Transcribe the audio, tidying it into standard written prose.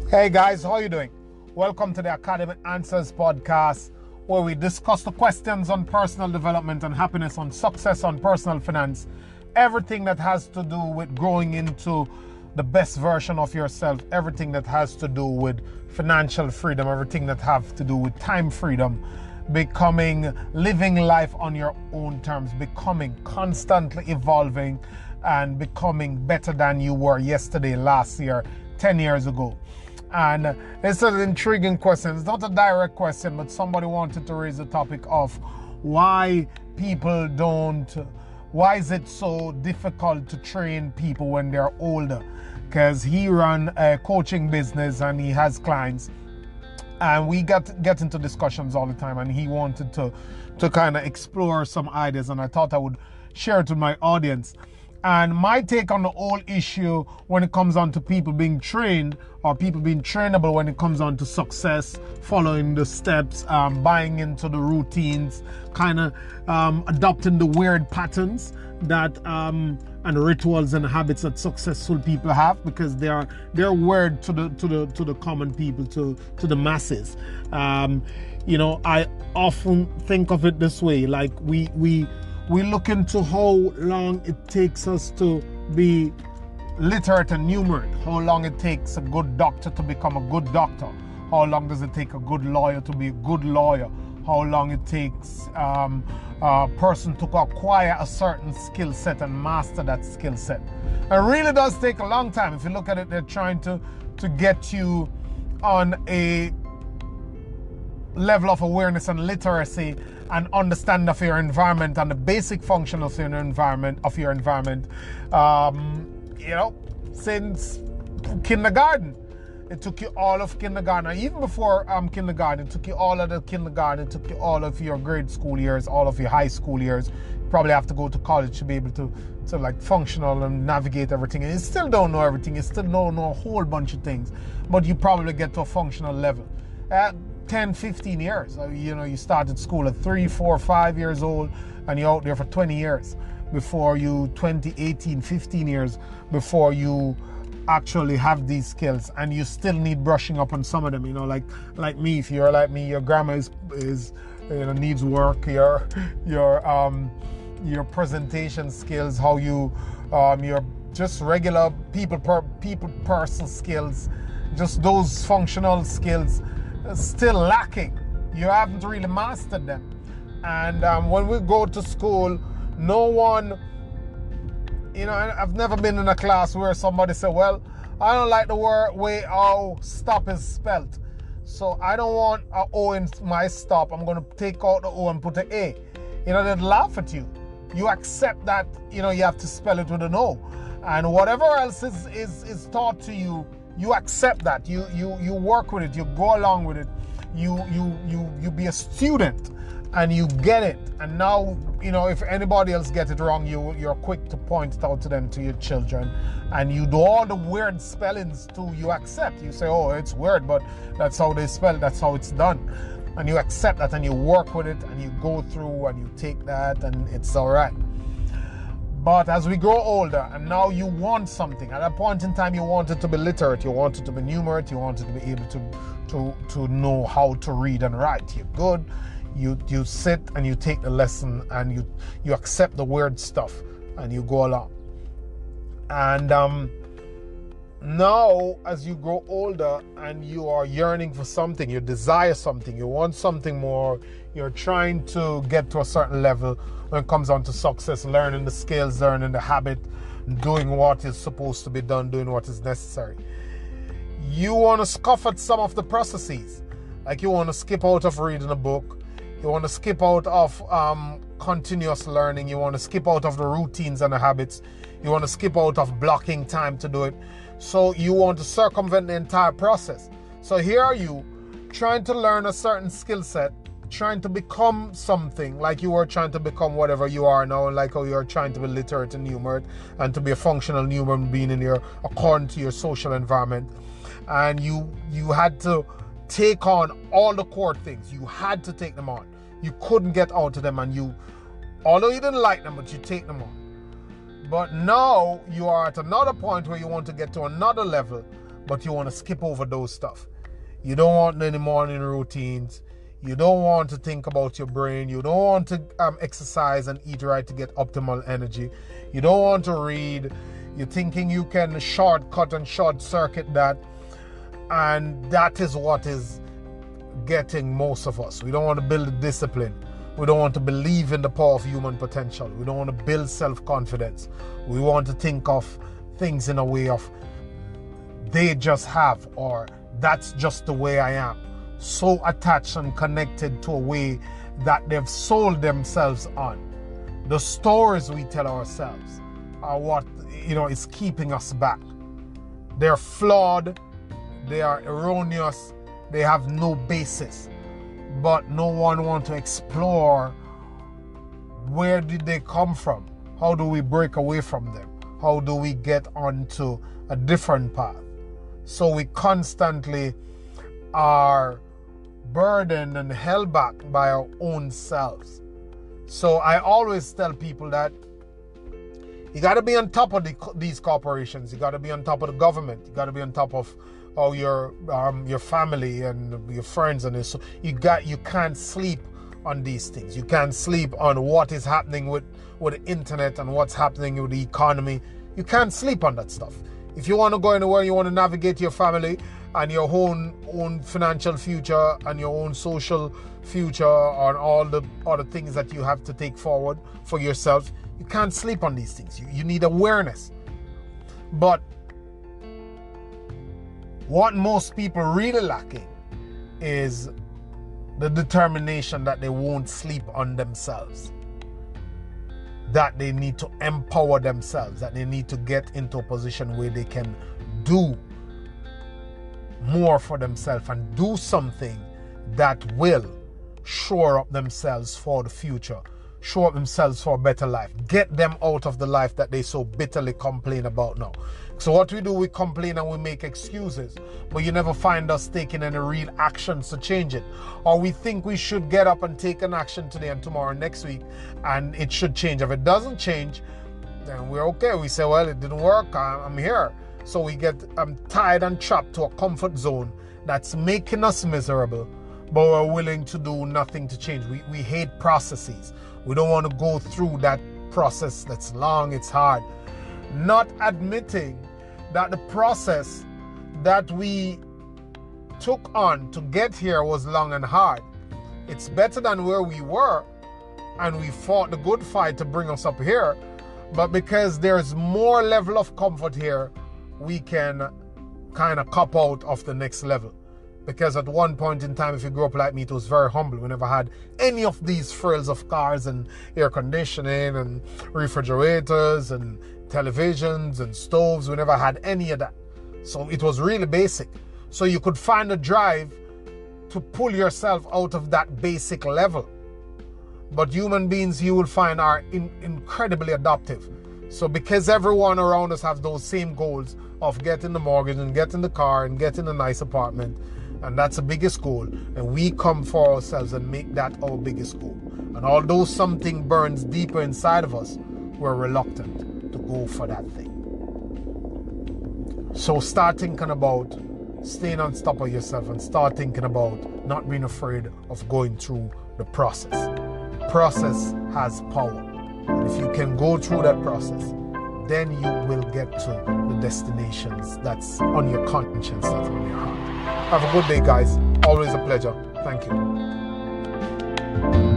Hey guys, how are you doing? Welcome to the Academic Answers podcast, where we discuss the questions on personal development and happiness, on success, on personal finance, everything that has to do with growing into the best version of yourself, everything that has to do with financial freedom, everything that has to do with time freedom, living life on your own terms, becoming constantly evolving and becoming better than you were yesterday, last year, 10 years ago. And it's an intriguing question. It's not a direct question, but somebody wanted to raise the topic of why is it so difficult to train people when they're older? Because he run a coaching business and he has clients, and we get into discussions all the time, and he wanted to kind of explore some ideas, and I thought I would share it with my audience. And my take on the whole issue when it comes on to people being trained or people being trainable when it comes on to success, following the steps, buying into the routines, kind of adopting the weird patterns that and rituals and habits that successful people have, because they're weird to the common people, to the masses. I often think of it this way, like we look into how long it takes us to be literate and numerate, how long it takes a good doctor to become a good doctor, how long does it take a good lawyer to be a good lawyer, how long it takes a person to acquire a certain skill set and master that skill set. It really does take a long time. If you look at it, they're trying to get you on a level of awareness and literacy and understanding of your environment and the basic function of your environment, since kindergarten. It took you all of kindergarten, or even before kindergarten. It took you all of the kindergarten. It took you all of your grade school years, all of your high school years. You probably have to go to college to be able to like functional and navigate everything. And you still don't know everything. You still don't know a whole bunch of things, but you probably get to a functional level. 10, 15 years. You started school at 3, 4, 5 years old, and you're out there for 20 years before you, 20, 18, 15 years before you actually have these skills, and you still need brushing up on some of them. Like me, if you're like me, your grammar is needs work. Your presentation skills, how you your just regular person skills, just those functional skills still lacking. You haven't really mastered them. And when we go to school, no one, I've never been in a class where somebody said, well, I don't like the way how stop is spelt, so I don't want an O in my stop. I'm going to take out the O and put an A. They'd laugh at you. You accept that, you have to spell it with an O. And whatever else is taught to you, you accept that. You work with it. You go along with it. You be a student, and you get it. And now, if anybody else gets it wrong, you're quick to point it out to them, to your children, and you do all the weird spellings too. You accept. You say, oh, it's weird, but that's how they spell. That's how it's done. And you accept that, and you work with it, and you go through, and you take that, and it's all right. But as we grow older, and now you want something. At a point in time, you wanted to be literate, you wanted to be numerate, you wanted to be able to know how to read and write. You're good. You sit and you take the lesson, and you accept the weird stuff, and you go along. And now, as you grow older and you are yearning for something, you desire something, you want something more, you're trying to get to a certain level when it comes on to success, learning the skills, learning the habit, doing what is supposed to be done, doing what is necessary. You want to scoff at some of the processes. Like, you want to skip out of reading a book. You want to skip out of continuous learning. You want to skip out of the routines and the habits. You want to skip out of blocking time to do it. So you want to circumvent the entire process. So here are you trying to learn a certain skill set, trying to become something, like you were trying to become whatever you are now, and like how you are trying to be literate and numerate and to be a functional human being according to your social environment. And you had to take on all the core things. You had to take them on. You couldn't get out of them, and although you didn't like them, but you take them on. But now you are at another point where you want to get to another level, but you want to skip over those stuff. You don't want any morning routines. You don't want to think about your brain. You don't want to exercise and eat right to get optimal energy. You don't want to read. You're thinking you can shortcut and short circuit that. And that is what is getting most of us. We don't want to build a discipline. We don't want to believe in the power of human potential. We don't want to build self-confidence. We want to think of things in a way of they just have, or that's just the way I am. So attached and connected to a way that they've sold themselves on. The stories we tell ourselves are what, is keeping us back. They're flawed, they are erroneous, they have no basis. But no one wants to explore where did they come from? How do we break away from them? How do we get onto a different path? So we constantly are burdened and held back by our own selves. So I always tell people that you got to be on top of these corporations. You got to be on top of the government. You got to be on top of your family and your friends, and so you can't sleep on these things. You can't sleep on what is happening with the internet and what's happening with the economy. You can't sleep on that stuff. If you want to go anywhere, you want to navigate your family and your own financial future and your own social future and all the other things that you have to take forward for yourself, you can't sleep on these things. You need awareness. But what most people really lacking is the determination that they won't sleep on themselves, that they need to empower themselves, that they need to get into a position where they can do more for themselves and do something that will shore up themselves for the future, shore up themselves for a better life, get them out of the life that they so bitterly complain about now. So what we do, we complain and we make excuses, but you never find us taking any real actions to change it. Or we think we should get up and take an action today and tomorrow and next week, and it should change. If it doesn't change, then we're okay. We say, well, it didn't work, I'm here. So we get tied and trapped to a comfort zone that's making us miserable, but we're willing to do nothing to change. We hate processes. We don't want to go through that process that's long, it's hard. Not admitting that the process that we took on to get here was long and hard. It's better than where we were, and we fought the good fight to bring us up here. But because there's more level of comfort here, we can kind of cop out of the next level. Because at one point in time, if you grew up like me, it was very humble. We never had any of these frills of cars and air conditioning and refrigerators and televisions and stoves. We never had any of that. So it was really basic. So you could find a drive to pull yourself out of that basic level. But human beings, you will find, are incredibly adaptive. So because everyone around us has those same goals of getting the mortgage and getting the car and getting a nice apartment, and that's the biggest goal, and we come for ourselves and make that our biggest goal. And although something burns deeper inside of us, we're reluctant to go for that thing. So start thinking about staying on top of yourself, and start thinking about not being afraid of going through the process. Process has power. And if you can go through that process, then you will get to the destinations that's on your conscience, that's on your heart. Have a good day, guys. Always a pleasure. Thank you.